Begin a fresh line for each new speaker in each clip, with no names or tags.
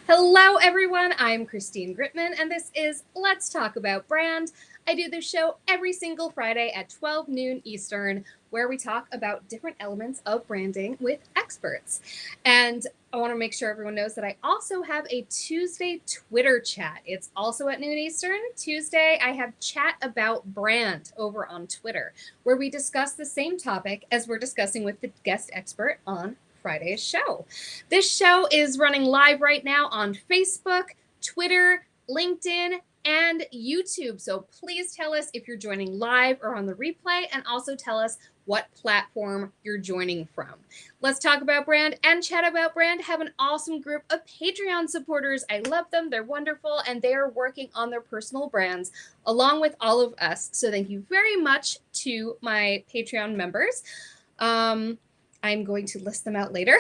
Hello, everyone. I'm Christine Gritmon, and this is Let's Talk About Brand. I do this show every single Friday at 12 noon Eastern, where we talk about different elements of branding with experts. And I want to make sure everyone knows that I also have a Tuesday Twitter chat. It's also at noon Eastern. Tuesday, I have Chat About Brand over on Twitter, where we discuss the same topic as we're discussing with the guest expert on Friday's show. This show is running live right now on Facebook, Twitter, LinkedIn, and YouTube. So please tell us if you're joining live or on the replay, and also tell us what platform you're joining from. Let's Talk About Brand and Chat About Brand have an awesome group of Patreon supporters. I love them. They're wonderful, and they are working on their personal brands along with all of us. So thank you very much to my Patreon members. I'm going to list them out later.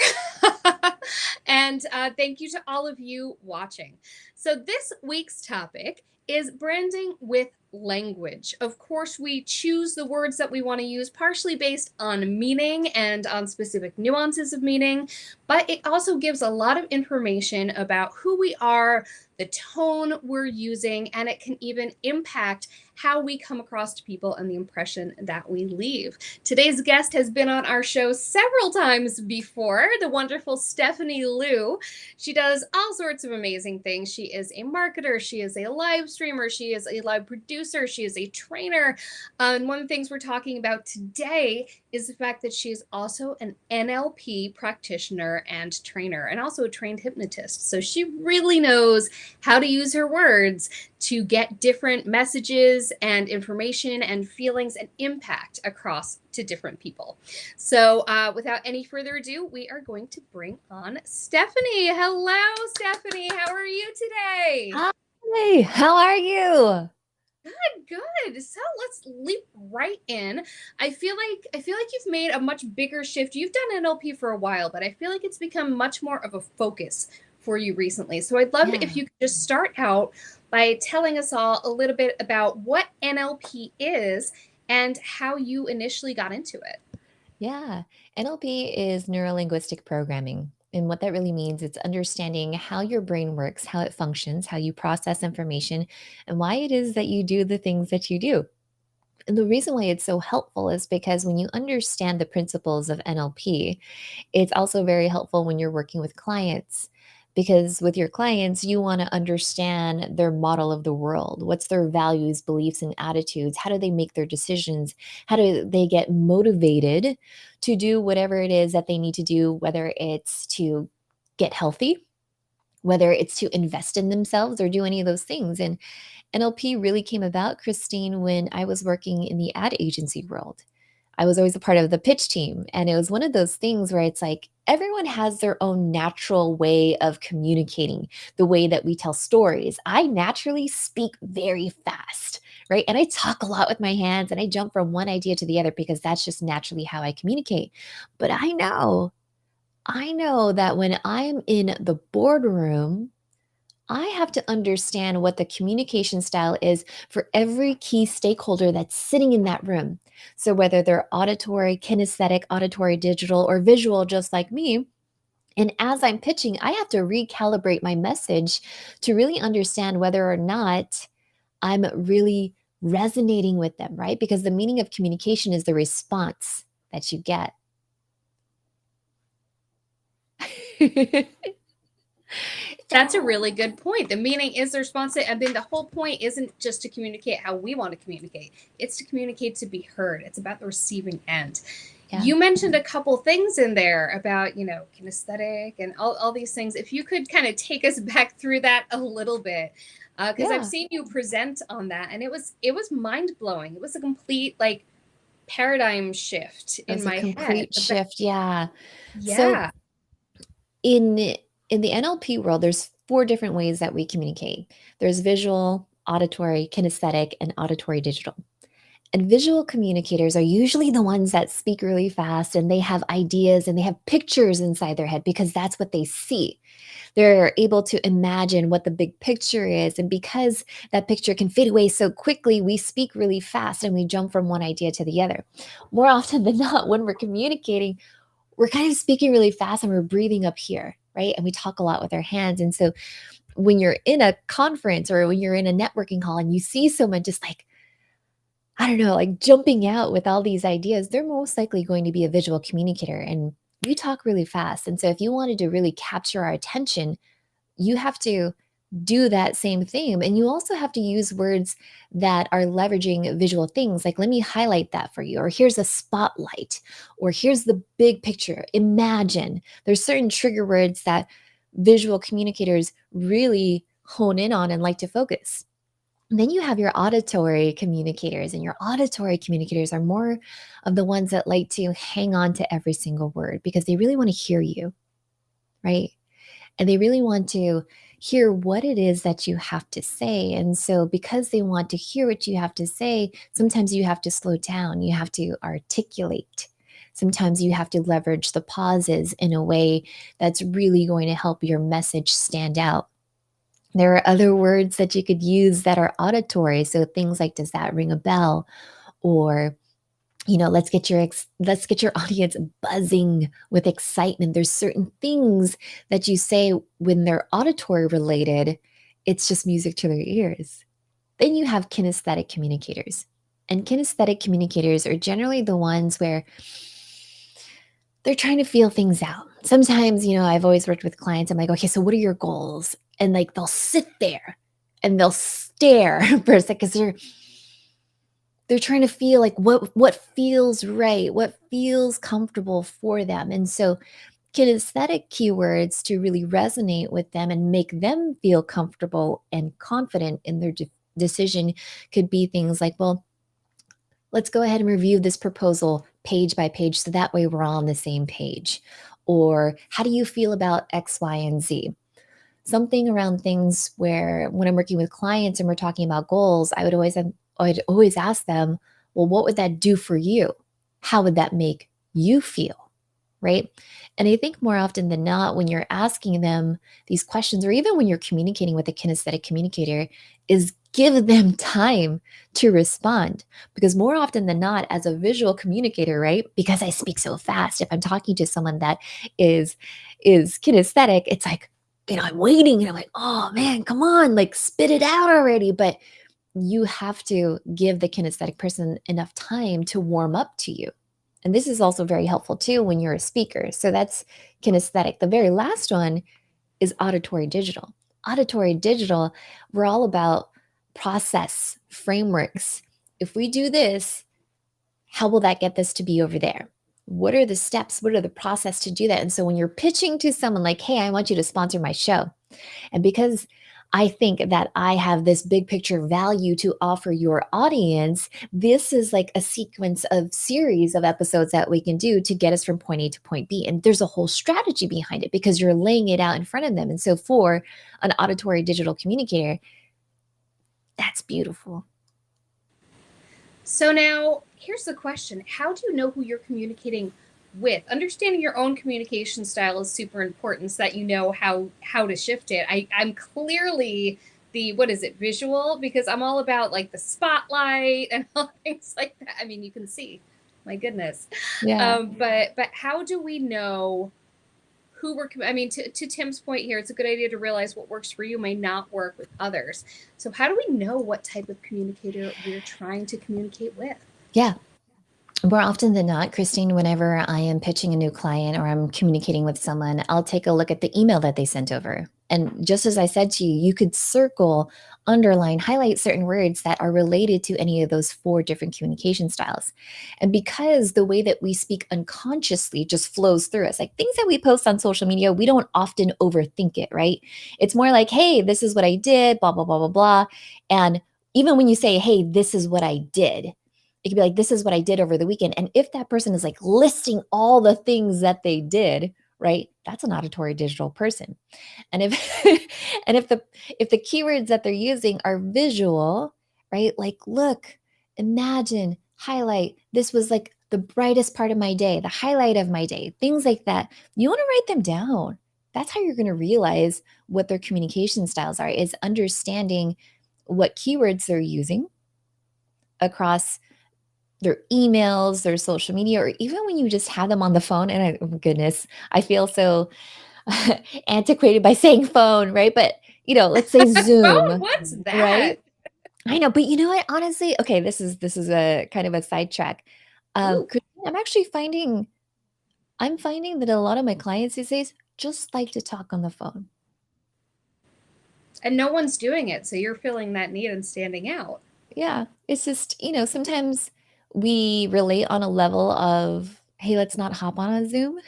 And thank you to all of you watching. So this week's topic is branding with language. Of course, we choose the words that we want to use partially based on meaning and on specific nuances of meaning, but it also gives a lot of information about who we are, the tone we're using, and it can even impact how we come across to people and the impression that we leave. Today's guest has been on our show several times before, the wonderful Stephanie Liu. She does all sorts of amazing things. She is a marketer, she is a live streamer, she is a live producer, she is a trainer. And one of the things we're talking about today is the fact that she is also an NLP practitioner and trainer, and also a trained hypnotist. So she really knows how to use her words to get different messages and information and feelings and impact across to different people. So without any further ado, we are going to bring on Stephanie. Hello, Stephanie. How are you today?
Hi, how are you?
Good. So let's leap right in. I feel like you've made a much bigger shift. You've done NLP for a while, but I feel like it's become much more of a focus for you recently. So I'd love if you could just start out by telling us all a little bit about what NLP is and how you initially got into it.
Yeah, NLP is neuro-linguistic programming. And what that really means, it's understanding how your brain works, how it functions, how you process information, and why it is that you do the things that you do. And the reason why it's so helpful is because when you understand the principles of NLP, it's also very helpful when you're working with clients. Because with your clients, you want to understand their model of the world. What's their values, beliefs, and attitudes? How do they make their decisions? How do they get motivated to do whatever it is that they need to do, whether it's to get healthy, whether it's to invest in themselves or do any of those things. And NLP really came about, Christine, when I was working in the ad agency world. I was always a part of the pitch team. And it was one of those things where it's like everyone has their own natural way of communicating, the way that we tell stories. I naturally speak very fast, right? And I talk a lot with my hands and I jump from one idea to the other because that's just naturally how I communicate. But I know that when I'm in the boardroom, I have to understand what the communication style is for every key stakeholder that's sitting in that room. So, whether they're auditory, kinesthetic, auditory, digital, or visual, just like me. And as I'm pitching, I have to recalibrate my message to really understand whether or not I'm really resonating with them, right? Because the meaning of communication is the response that you get.
That's a really good point. The meaning is the response. I mean, the whole point isn't just to communicate how we want to communicate. It's to communicate to be heard. It's about the receiving end. Yeah. You mentioned a couple things in there about, kinesthetic and all these things. If you could kind of take us back through that a little bit, because I've seen you present on that, and it was mind-blowing. It was a complete paradigm shift in my head.
Complete shift, yeah.
Yeah.
So in the NLP world, there's 4 different ways that we communicate. There's visual, auditory, kinesthetic, and auditory digital. And visual communicators are usually the ones that speak really fast and they have ideas and they have pictures inside their head because that's what they see. They're able to imagine what the big picture is. And because that picture can fade away so quickly, we speak really fast and we jump from one idea to the other. More often than not, when we're communicating, we're kind of speaking really fast and we're breathing up here. right? And we talk a lot with our hands. And so when you're in a conference or when you're in a networking call and you see someone just like, I don't know, like jumping out with all these ideas, they're most likely going to be a visual communicator. And we talk really fast. And so if you wanted to really capture our attention, you have to do that same thing. And you also have to use words that are leveraging visual things. Like, let me highlight that for you. Or here's a spotlight. Or here's the big picture. Imagine. There's certain trigger words that visual communicators really hone in on and like to focus. And then you have your auditory communicators, and your auditory communicators are more of the ones that like to hang on to every single word because they really want to hear you, right? And they really want to hear what it is that you have to say. And so, because they want to hear what you have to say, sometimes you have to slow down, you have to articulate. Sometimes you have to leverage the pauses in a way that's really going to help your message stand out. There are other words that you could use that are auditory. So things like, does that ring a bell? Or, let's get your audience buzzing with excitement. There's certain things that you say when they're auditory related, it's just music to their ears. Then you have kinesthetic communicators. And kinesthetic communicators are generally the ones where they're trying to feel things out. Sometimes, I've always worked with clients. I'm like, okay, so what are your goals? And like they'll sit there and they'll stare for a second because they're trying to feel like what feels right, what feels comfortable for them. And so kinesthetic keywords to really resonate with them and make them feel comfortable and confident in their decision could be things like, well, let's go ahead and review this proposal page by page so that way we're all on the same page. Or how do you feel about X, Y, and Z? Something around things where when I'm working with clients and we're talking about goals, I'd always ask them, well, what would that do for you? How would that make you feel? Right. And I think more often than not, when you're asking them these questions, or even when you're communicating with a kinesthetic communicator, is give them time to respond. Because more often than not, as a visual communicator, right? Because I speak so fast, if I'm talking to someone that is kinesthetic, it's like, I'm waiting and I'm like, oh man, come on, like spit it out already. But you have to give the kinesthetic person enough time to warm up to you. And this is also very helpful too when you're a speaker. So that's kinesthetic. The very last one is auditory digital. Auditory digital, we're all about process frameworks. If we do this, how will that get this to be over there? What are the steps? What are the process to do that? And so when you're pitching to someone like, hey, I want you to sponsor my show. And because I think that I have this big picture value to offer your audience, this is like a sequence of series of episodes that we can do to get us from point A to point B. And there's a whole strategy behind it because you're laying it out in front of them. And so for an auditory digital communicator, that's beautiful.
So now here's the question. How do you know who you're communicating with? Understanding your own communication style is super important so that you know how to shift it. I'm clearly the, what is it, visual, because I'm all about like the spotlight and all things like that. I mean, you can see, my goodness.
Yeah.
But how do we know who we're, I mean, to Tim's point here, it's a good idea to realize what works for you may not work with others. So how do we know what type of communicator we're trying to communicate with?
Yeah. More often than not, Christine, whenever I am pitching a new client or I'm communicating with someone, I'll take a look at the email that they sent over. And just as I said to you, you could circle, underline, highlight certain words that are related to any of those 4 different communication styles. And because the way that we speak unconsciously just flows through us, like things that we post on social media, we don't often overthink it, right? It's more like, hey, this is what I did, blah, blah, blah, blah, blah. And even when you say, hey, this is what I did, it could be like, this is what I did over the weekend. And if that person is like listing all the things that they did, right? That's an auditory digital person. And if and if the keywords that they're using are visual, right? Like, look, imagine, highlight, this was like the brightest part of my day, the highlight of my day, things like that. You want to write them down. That's how you're going to realize what their communication styles are, is understanding what keywords they're using across their emails, their social media, or even when you just have them on the phone. And oh goodness, I feel so antiquated by saying phone, right? But, let's say
Phone?
Zoom,
What's
right?
that?
I know, but you know what? Honestly, okay, this is a kind of a sidetrack.
Ooh,
Christine, I'm finding that a lot of my clients these days just like to talk on the phone.
and no one's doing it, so you're feeling that need and standing out.
Yeah, it's just, sometimes we relate on a level of, hey, let's not hop on a Zoom.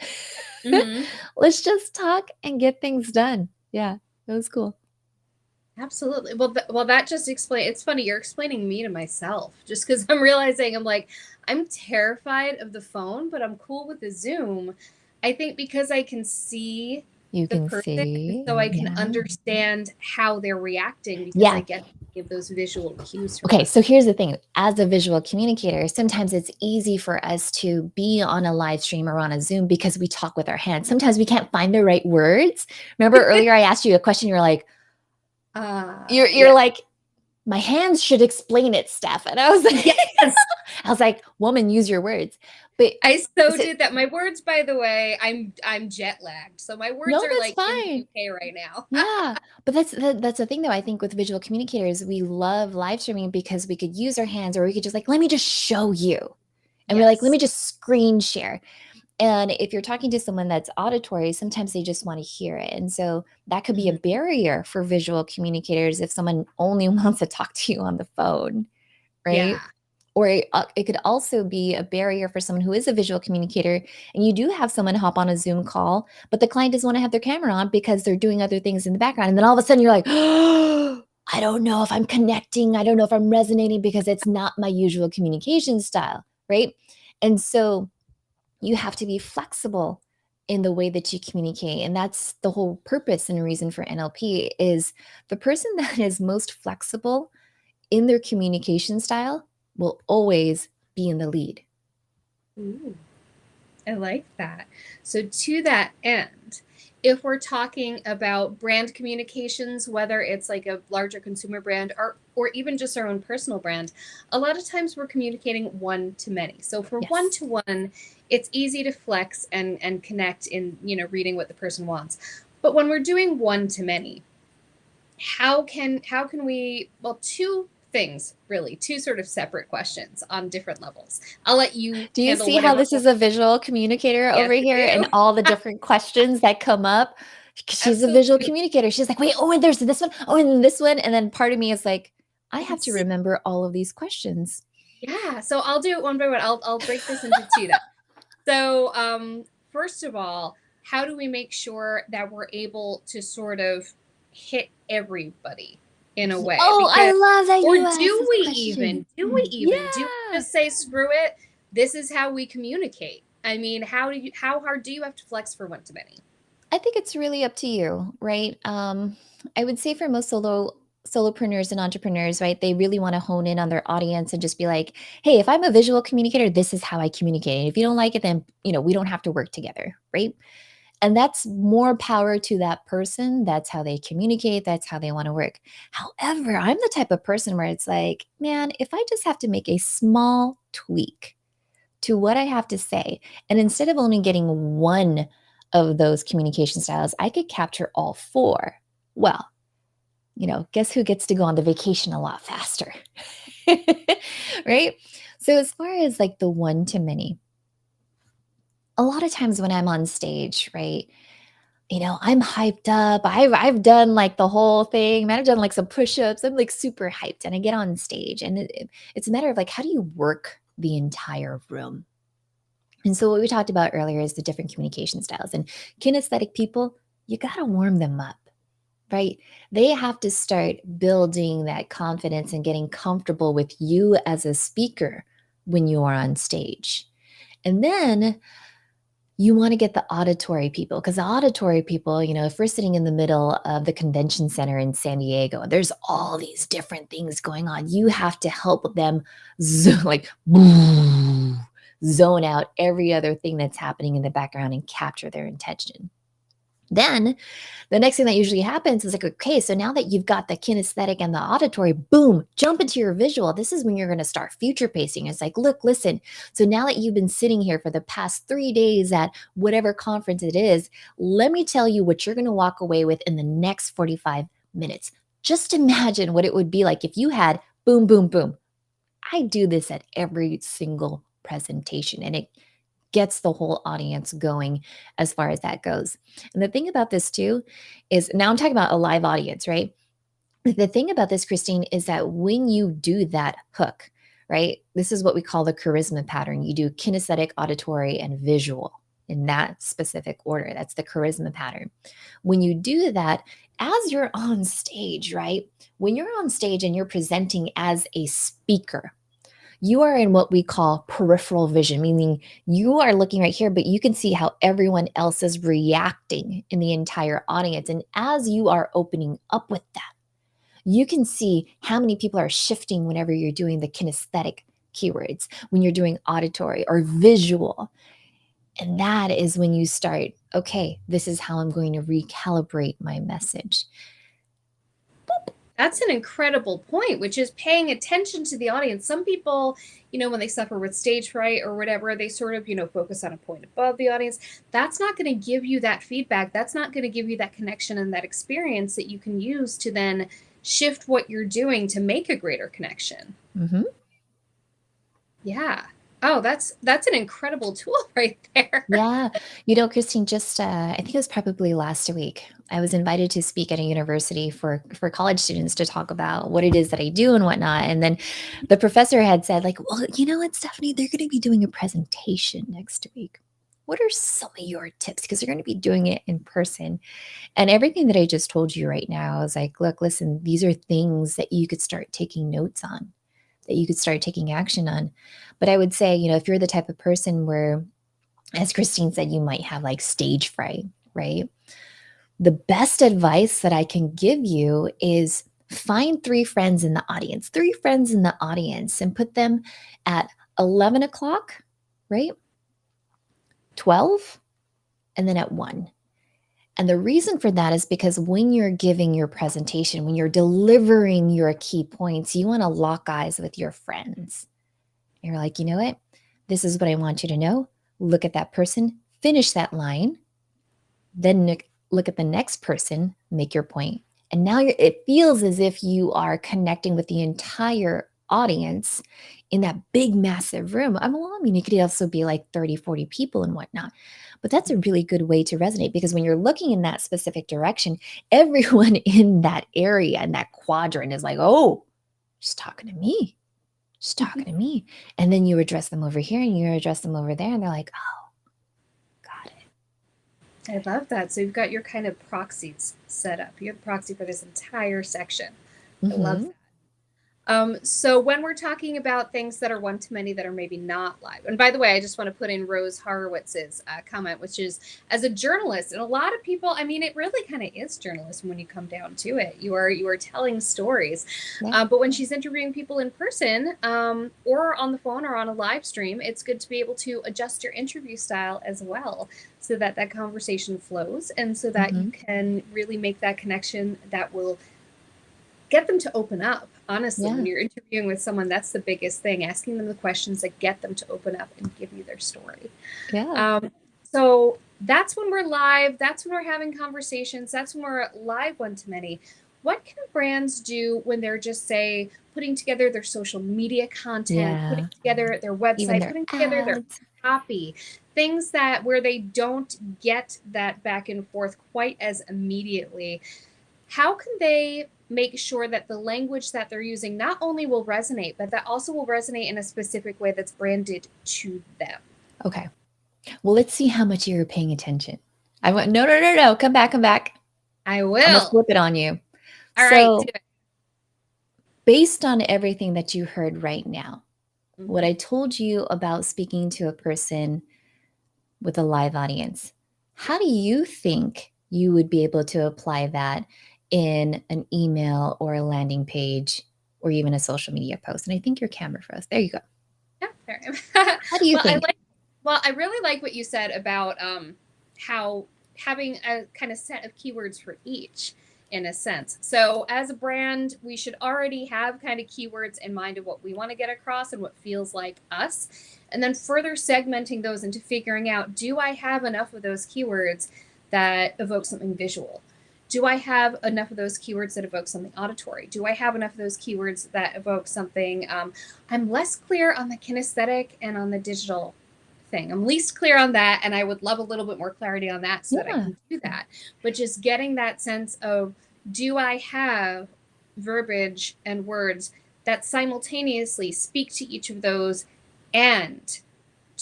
Mm-hmm.
Let's just talk and get things done. Yeah, that was cool.
Absolutely. Well, that just explain. It's funny you're explaining me to myself, just because I'm realizing I'm like I'm terrified of the phone, but I'm cool with the Zoom. I think because I can see
You
the
can
person,
see.
so I can
Yeah.
understand how they're reacting because I
Yeah.
get to give those visual cues for
Okay,
them.
so here's the thing. As a visual communicator, sometimes it's easy for us to be on a live stream or on a Zoom because we talk with our hands. Sometimes we can't find the right words. Remember earlier I asked you a question, you're like, you're
Yeah.
like, my hands should explain it, Steph. And I was like,
Yes.
I was like, woman, use your words. But
I so
is it,
did that. My words, by the way, I'm jet lagged, so my words
no,
are
that's
like in the
fine.
UK right now.
Yeah, but that's the thing though. I think with visual communicators, we love live streaming because we could use our hands, or we could just like, let me just show you. And we're like, let
Yes.
me just screen share. And if you're talking to someone that's auditory, sometimes they just want to hear it. And so that could be a
Mhm.
barrier for visual communicators if someone only wants to talk to you on the phone,
Yeah.
right? Or it could also be a barrier for someone who is a visual communicator, and you do have someone hop on a Zoom call, but the client doesn't want to have their camera on because they're doing other things in the background. And then all of a sudden you're like, oh, I don't know if I'm connecting. I don't know if I'm resonating because it's not my usual communication style, right? And so you have to be flexible in the way that you communicate. And that's the whole purpose and reason for NLP is the person that is most flexible in their communication style will always be in the lead.
Ooh, I like that. So, to that end, if we're talking about brand communications, whether it's like a larger consumer brand or even just our own personal brand, a lot of times we're communicating one to many. So for one
Yes.
to one, it's easy to flex and connect in, reading what the person wants. But when we're doing one to many, how can we, well, two things, really, two sort of separate questions on different levels. I'll let you
Do you
handle
see how
whatever
this is a visual communicator
Yes,
over
I
here and
do.
all the different questions that come up? She's a visual
Absolutely.
communicator. She's like, wait, oh, and there's this one. Oh, and this one. And then part of me is like, I have to
Yes.
remember all of these questions.
Yeah. So I'll do it one by one. I'll break this into two then. So first of all, how do we make sure that we're able to sort of hit everybody in a way?
Oh, I
Because
love that
or
you asked this question.
do we
Yeah.
just say screw it? This is how we communicate. I mean, how hard do you have to flex for one to many?
I think it's really up to you, right? I would say for most solopreneurs and entrepreneurs, right? They really want to hone in on their audience and just be like, "Hey, if I'm a visual communicator, this is how I communicate. And if you don't like it, then we don't have to work together, right?" And that's more power to that person. That's how they communicate. That's how they want to work. However, I'm the type of person where it's like, man, if I just have to make a small tweak to what I have to say. And instead of only getting one of those communication styles, I could capture all four. Well, guess who gets to go on the vacation a lot faster? Right? So, as far as like the one to many, a lot of times when I'm on stage, right? I'm hyped up. I've done like the whole thing. Man, I've done like some push-ups. I'm like super hyped, and I get on stage, and it's a matter of like, how do you work the entire room? And so, what we talked about earlier is the different communication styles. And kinesthetic people, you got to warm them up, right? They have to start building that confidence and getting comfortable with you as a speaker when you are on stage. And then you want to get the auditory people because the auditory people, if we're sitting in the middle of the convention center in San Diego, there's all these different things going on. You have to help them like zone out every other thing that's happening in the background and capture their attention. Then the next thing that usually happens is like, okay, so now that you've got the kinesthetic and the auditory, boom, jump into your visual. This is when you're going to start future pacing. It's like, look, listen. So now that you've been sitting here for the past 3 days at whatever conference it is, let me tell you what you're going to walk away with in the next 45 minutes. Just imagine what it would be like if you had boom, boom, boom. I do this at every single presentation, and it gets the whole audience going as far as that goes. And the thing about this too is, now I'm talking about a live audience, right? The thing about this, Christine, is that when you do that hook, right? This is what we call the charisma pattern. You do kinesthetic, auditory, and visual in that specific order. That's the charisma pattern. When you do that, as you're on stage, right? When you're on stage and you're presenting as a speaker, you are in what we call peripheral vision, meaning you are looking right here, but you can see how everyone else is reacting in the entire audience. And as you are opening up with that, you can see how many people are shifting whenever you're doing the kinesthetic keywords, when you're doing auditory or visual. And that is when you start, okay, this is how I'm going to recalibrate my message.
That's an incredible point, which is paying attention to the audience. Some people, when they suffer with stage fright or whatever, they sort of, focus on a point above the audience. That's not going to give you that feedback. That's not going to give you that connection and that experience that you can use to then shift what you're doing to make a greater connection.
Mm-hmm.
Yeah. Oh, that's an incredible tool right there.
Yeah. Christine, just I think it was probably last week, I was invited to speak at a university for college students to talk about what it is that I do and whatnot. And then the professor had said, like, well, you know what, Stephanie, they're going to be doing a presentation next week. What are some of your tips? Because they're going to be doing it in person. And everything that I just told you right now is like, look, listen, these are things that you could start taking notes on, that you could start taking action on. But I would say, if you're the type of person where, as Christine said, you might have like stage fright, right? The best advice that I can give you is find 3 friends in the audience, and put them at 11 o'clock, right? 12, and then at 1. And the reason for that is because when you're giving your presentation, when you're delivering your key points, you want to lock eyes with your friends. You're like, you know what? This is what I want you to know. Look at that person, finish that line, then look at the next person, make your point. And now it feels as if you are connecting with the entire audience in that big, massive room. I mean, it could also be like 30, 40 people and whatnot. But that's a really good way to resonate, because when you're looking in that specific direction, everyone in that area and that quadrant is like, oh, she's talking to me. She's talking to me. And then you address them over here and you address them over there, and they're like, oh, got it.
I love that. So you've got your kind of proxies set up. You have proxy for this entire section. I love that. So when we're talking about things that are one-to-many that are maybe not live, and by the way, I just want to put in Rose Horowitz's comment, which is, as a journalist, and a lot of people, I mean, it really kind of is journalism when you come down to it. You are telling stories.
Yeah.
But when she's interviewing people in person, or on the phone or on a live stream, it's good to be able to adjust your interview style as well, so that that conversation flows, and so that you can really make that connection that will get them to open up. Honestly, when you're interviewing with someone, that's the biggest thing, asking them the questions that get them to open up and give you their story.
Yeah.
So that's when we're live. That's when we're having conversations. That's when we're live one-to-many. What can brands do when they're just, say, putting together their social media content, putting together their website, putting together their copy, things that where they don't get that back and forth quite as immediately? How can they make sure that the language that they're using not only will resonate, but that also will resonate in a specific way that's branded to them?
Okay. Well, let's see how much you're paying attention. I went, no. Come back.
I
I'm gonna
will.
flip it on you.
All right, do it.
Based on everything that you heard right now, what I told you about speaking to a person with a live audience, how do you think you would be able to apply that in an email or a landing page or even a social media post? And I think your camera froze. There you go.
Yeah, there.
How do you think?
I really like what you said about how having a kind of set of keywords for each, in a sense. So as a brand, we should already have kind of keywords in mind of what we want to get across and what feels like us. And then further segmenting those into figuring out, do I have enough of those keywords that evoke something visual? Do I have enough of those keywords that evoke something auditory? Do I have enough of those keywords that evoke something? I'm less clear on the kinesthetic and on the digital thing. I'm least clear on that, and I would love a little bit more clarity on that so that I can do that. But just getting that sense of, do I have verbiage and words that simultaneously speak to each of those and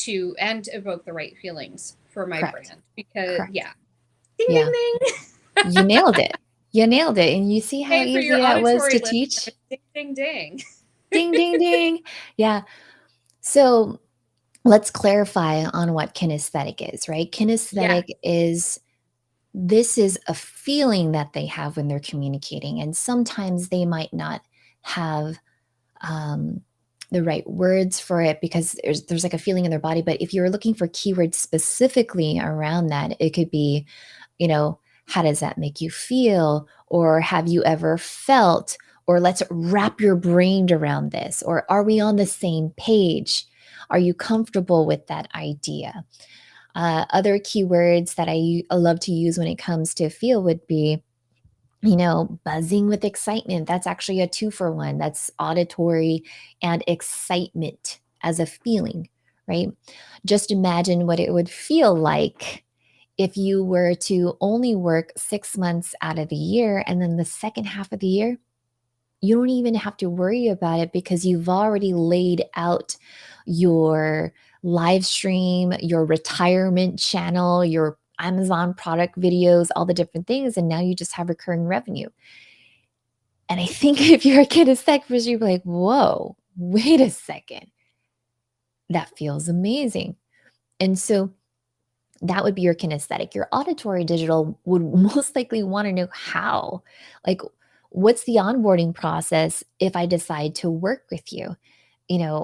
evoke the right feelings for my brand? Because ding,
yeah,
ding, ding.
you nailed it. You nailed it. And you see how
Hey, for
easy
your
that was
auditory
to
listeners,
teach?
ding, ding, ding.
Ding, ding, ding. Yeah. So let's clarify on what kinesthetic is, right? Kinesthetic is, this is a feeling that they have when they're communicating. And sometimes they might not have the right words for it because there's like a feeling in their body. But if you're looking for keywords specifically around that, it could be, how does that make you feel? Or have you ever felt? Or let's wrap your brain around this. Or are we on the same page? Are you comfortable with that idea? Other keywords that I love to use when it comes to feel would be, buzzing with excitement. That's actually a 2-for-1. That's auditory and excitement as a feeling, right? Just imagine what it would feel like if you were to only work 6 months out of the year, and then the second half of the year, you don't even have to worry about it because you've already laid out your live stream, your retirement channel, your Amazon product videos, all the different things, and now you just have recurring revenue. And I think if you're a kinesthetic person, you'd be like, whoa, wait a second. That feels amazing. And so that would be your kinesthetic. Your auditory digital would most likely want to know how. Like, what's the onboarding process if I decide to work with you?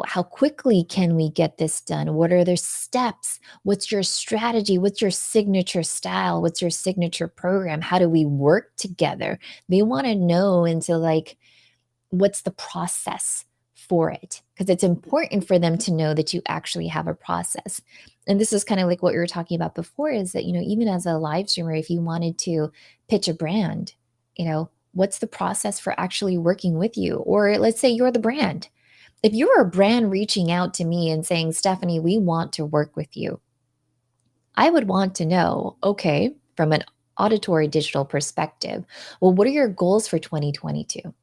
How quickly can we get this done? What are the steps? What's your strategy? What's your signature style? What's your signature program? How do we work together? They want to know into like, what's the process for it? Because it's important for them to know that you actually have a process. And this is kind of like what we were talking about before, is that, even as a live streamer, if you wanted to pitch a brand, what's the process for actually working with you? Or let's say you're the brand. If you're a brand reaching out to me and saying, Stephanie, we want to work with you, I would want to know, okay, from an auditory digital perspective, well, what are your goals for 2022?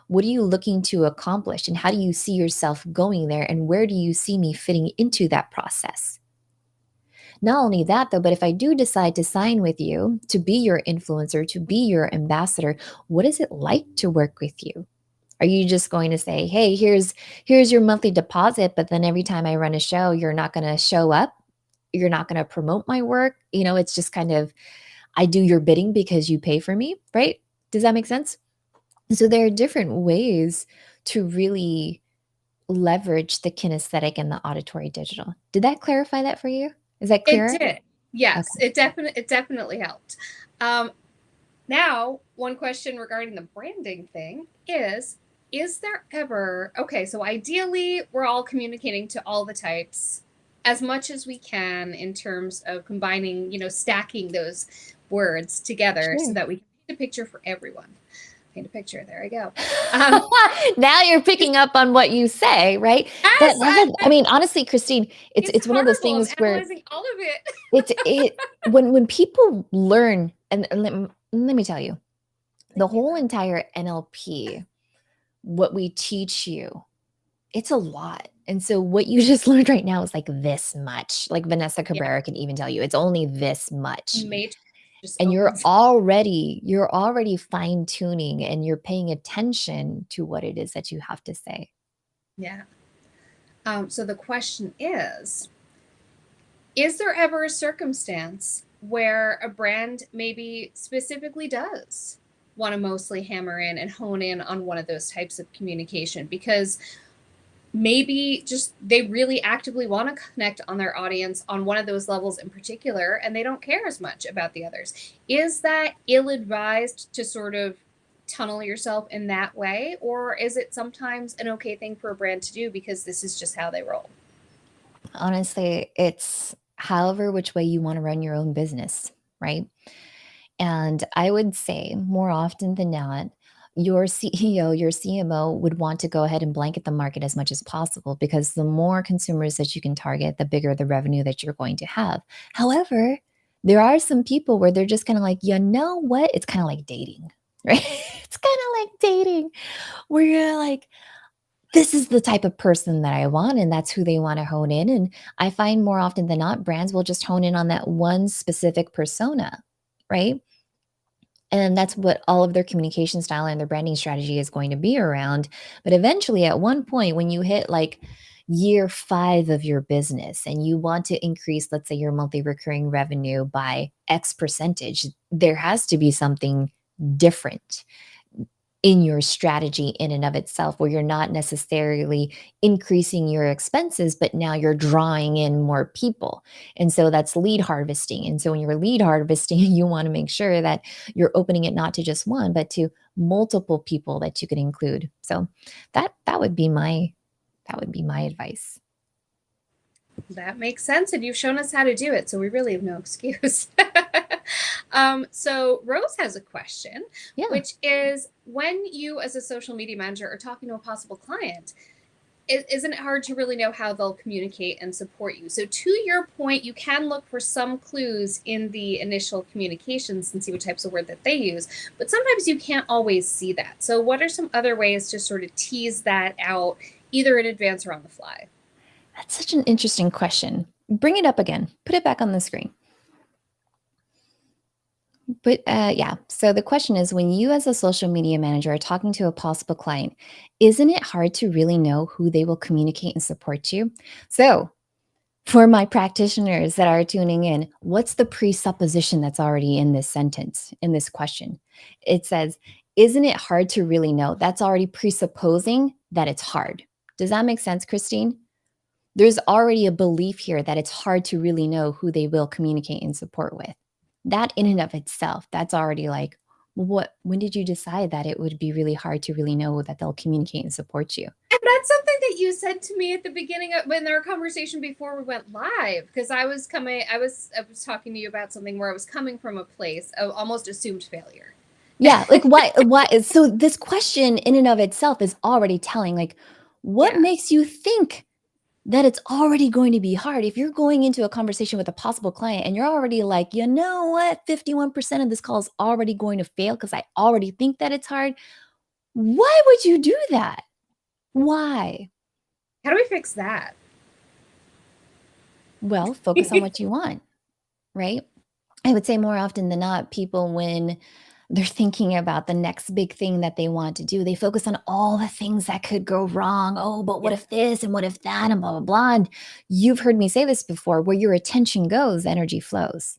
What are you looking to accomplish? And how do you see yourself going there? And where do you see me fitting into that process? Not only that, though, but if I do decide to sign with you to be your influencer, to be your ambassador, what is it like to work with you? Are you just going to say, hey, here's your monthly deposit, but then every time I run a show, you're not going to show up? You're not going to promote my work? It's just kind of, I do your bidding because you pay for me, right? Does that make sense? So there are different ways to really leverage the kinesthetic and the auditory digital. Did that clarify that for you? Is that clearer?
It did. Yes, okay. It definitely helped. Now, one question regarding the branding thing is there ever, okay, so ideally we're all communicating to all the types as much as we can in terms of combining, stacking those words together so that we can paint a picture for everyone. Paint a picture. There I go.
Now you're picking up on what you say, right?
Yes,
I mean, honestly, Christine, it's one of those things where
analyzing all of
it when people learn, and let me tell you, the whole entire NLP, what we teach you, it's a lot. And so what you just learned right now is like this much. Like Vanessa Cabrera can even tell you, it's only this much. And you're already fine tuning and you're paying attention to what it is that you have to say.
Yeah. So the question is there ever a circumstance where a brand maybe specifically does want to mostly hammer in and hone in on one of those types of communication? Because maybe just they really actively want to connect on their audience on one of those levels in particular, and they don't care as much about the others. Is that ill-advised to sort of tunnel yourself in that way, or is it sometimes an okay thing for a brand to do because this is just how they roll?
Honestly, it's however which way you wanna run your own business, right? And I would say more often than not, your CEO, your CMO would want to go ahead and blanket the market as much as possible because the more consumers that you can target, the bigger the revenue that you're going to have. However, there are some people where they're just kinda like, "You know what?" It's kinda like dating, right? It's kinda like dating where you're like, this is the type of person that I want, and that's who they wanna hone in, and I find more often than not, brands will just hone in on that one specific persona, right? And that's what all of their communication style and their branding strategy is going to be around. But eventually, at one point, when you hit like year 5 of your business and you want to increase, let's say, your monthly recurring revenue by X percentage, there has to be something different in your strategy in and of itself, where you're not necessarily increasing your expenses, but now you're drawing in more people. And so that's lead harvesting. And so when you're lead harvesting, you want to make sure that you're opening it not to just one, but to multiple people that you can include. So that would be my advice.
That makes sense, and you've shown us how to do it, so we really have no excuse. So Rose has a question,
Yeah.
which is when you, as a social media manager, are talking to a possible client, isn't it hard to really know how they'll communicate and support you? So, to your point, you can look for some clues in the initial communications and see what types of word that they use, but sometimes you can't always see that. So, what are some other ways to sort of tease that out, either in advance or on the fly?
That's such an interesting question. Bring it up again. Put it back on the screen. But, yeah, so the question is, when you as a social media manager are talking to a possible client, isn't it hard to really know who they will communicate and support you? So, for my practitioners that are tuning in, what's the presupposition that's already in this sentence, in this question? It says, "Isn't it hard to really know?" That's already presupposing that it's hard. Does that make sense, Christine? There's already a belief here that it's hard to really know who they will communicate and support with. That in and of itself, that's already like, what when did you decide that it would be really hard to really know that they'll communicate and support you?
And that's something that you said to me at the beginning of when our conversation before we went live, because I was talking to you about something where I was coming from a place of almost assumed failure.
Yeah, like why so this question in and of itself is already telling like what
Yeah.
makes you think that it's already going to be hard if you're going into a conversation with a possible client and you're already like, you know what, 51% of this call is already going to fail because I already think that it's hard. Why would you do that? Why?
How do we fix that?
Well, focus on what you want, right? I would say more often than not, people, when they're thinking about the next big thing that they want to do, they focus on all the things that could go wrong. Oh, but what
Yeah.
if this and what if that and blah, blah, blah. And you've heard me say this before, where your attention goes, energy flows.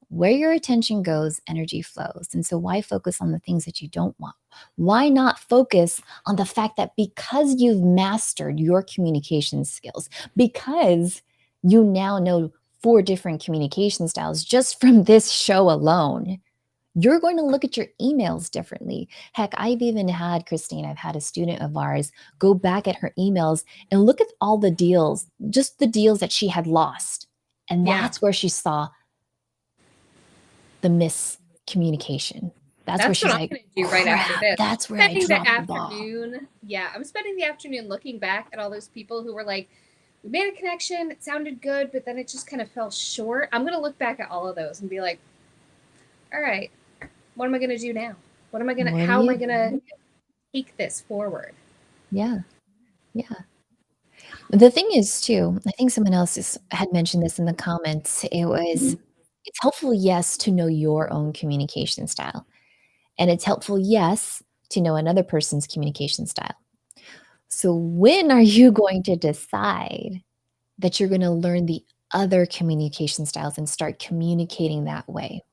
Where your attention goes, energy flows. And so, why focus on the things that you don't want? Why not focus on the fact that because you've mastered your communication skills, because you now know 4 different communication styles just from this show alone, you're going to look at your emails differently. Heck, I've even had Christine, I've had a student of ours go back at her emails and look at all the deals, just the deals that she had lost. And
Yeah.
that's where she saw the miscommunication. That's where
That's what
she's
I'm
like,
going to do right after
"Crap,
this.
that's where I
Spending the
dropped the ball."
afternoon. Yeah, I'm spending the afternoon looking back at all those people who were like, we made a connection, it sounded good, but then it just kind of fell short. I'm going to look back at all of those and be like, all right, what am I going to do now?
What do
How am I
you
going to take this forward?
Yeah, yeah. The thing is too, I think someone else had mentioned this in the comments, it's helpful, yes, to know your own communication style, and it's helpful, yes, to know another person's communication style. So when are you going to decide that you're gonna learn the other communication styles and start communicating that way?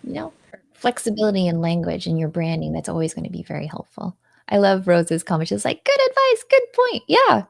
You know? Flexibility in language and your branding, that's always gonna be very helpful. I love Rose's comment. She's like, good advice, good point. Yeah.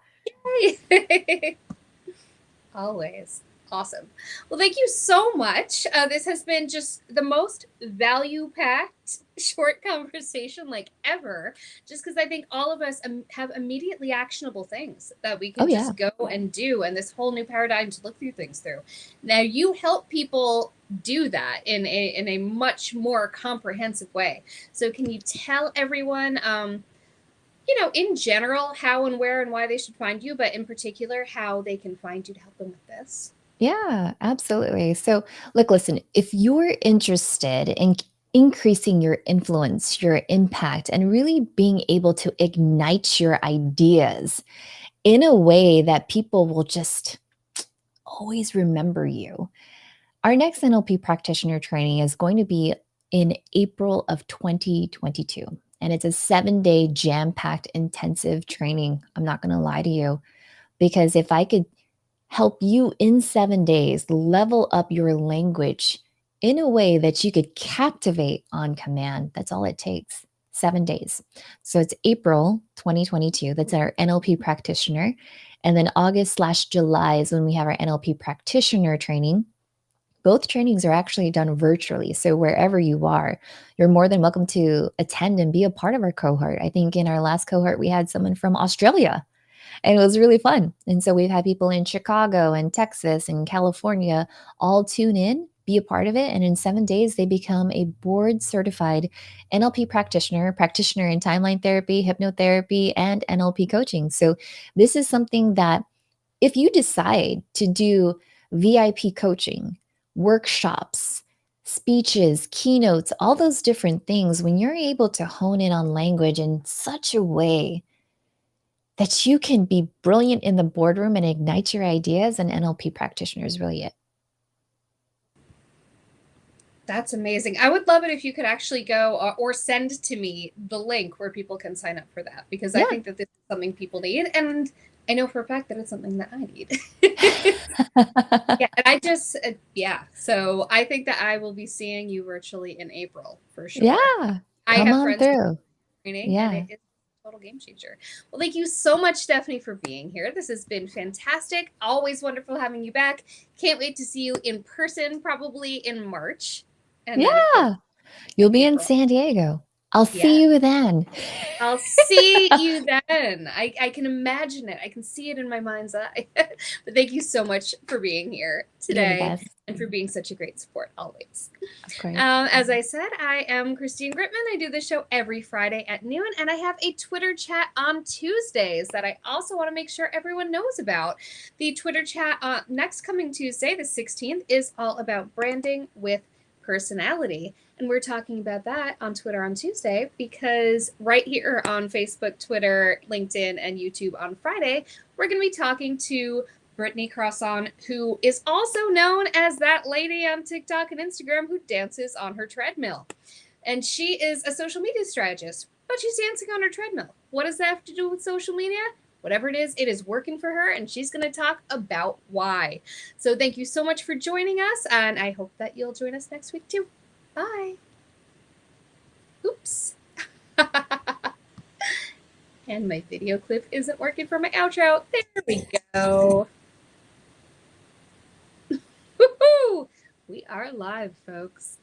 Always. Awesome. Well, thank you so much. This has been just the most value-packed short conversation like ever, just because I think all of us have immediately actionable things that we
Oh,
can
yeah.
just go and do, and this whole new paradigm to look through things through. Now, you help people do that in a much more comprehensive way. So can you tell everyone, in general, how and where and why they should find you, but in particular, how they can find you to help them with this?
Yeah, absolutely. So, look, listen, if you're interested in increasing your influence, your impact, and really being able to ignite your ideas in a way that people will just always remember you, our next NLP practitioner training is going to be in April of 2022. And it's a 7-day jam packed intensive training. I'm not going to lie to you, because if I could help you in 7 days level up your language in a way that you could captivate on command, that's all it takes. 7 days. So it's April 2022. That's our NLP practitioner. And then August/July is when we have our NLP practitioner training. Both trainings are actually done virtually. So wherever you are, you're more than welcome to attend and be a part of our cohort. I think in our last cohort, we had someone from Australia, and it was really fun. And so we've had people in Chicago and Texas and California all tune in, be a part of it. And in 7 days, they become a board certified NLP practitioner, practitioner in timeline therapy, hypnotherapy, and NLP coaching. So this is something that if you decide to do VIP coaching, workshops, speeches, keynotes, all those different things, when you're able to hone in on language in such a way that you can be brilliant in the boardroom and ignite your ideas, an NLP practitioner is really it.
That's amazing. I would love it if you could actually go or send to me the link where people can sign up for that, because I
Yeah.
think that this is something people need. And I know for a fact that it's something that I need. Yeah. And yeah. So I think that I will be seeing you virtually in April for sure.
Yeah.
I
Come
have
on
friends
through.
training, and
Yeah.
it's a total game changer. Well, thank you so much, Stephanie, for being here. This has been fantastic. Always wonderful having you back. Can't wait to see you in person, probably in March. And then, of course,
Yeah. You'll be in
April.
San Diego. I'll
Yeah.
see you then.
I'll see you then. I can imagine it. I can see it in my mind's eye. But thank you so much for being here
You're the
today
best.
and for being such a great support always.
Of course.
As I said, I am Christine Gritmon. I do this show every Friday at noon, and I have a Twitter chat on Tuesdays that I also want to make sure everyone knows about. The Twitter chat next coming Tuesday, the 16th, is all about branding with personality. And we're talking about that on Twitter on Tuesday, because right here on Facebook, Twitter, LinkedIn, and YouTube on Friday, we're going to be talking to Brittany Crosson, who is also known as that lady on TikTok and Instagram who dances on her treadmill. And she is a social media strategist, but she's dancing on her treadmill. What does that have to do with social media? Whatever it is working for her, and she's going to talk about why. So thank you so much for joining us, and I hope that you'll join us next week too. Bye. Oops. And my video clip isn't working for my outro. There we go. Woohoo! We are live, folks.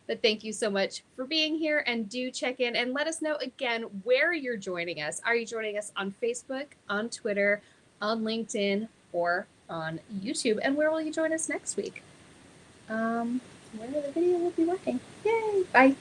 But thank you so much for being here, and do check in and let us know again where you're joining us. Are you joining us on Facebook, on Twitter, on LinkedIn, or on YouTube? And where will you join us next week? Where the video will be working. Yay! Bye.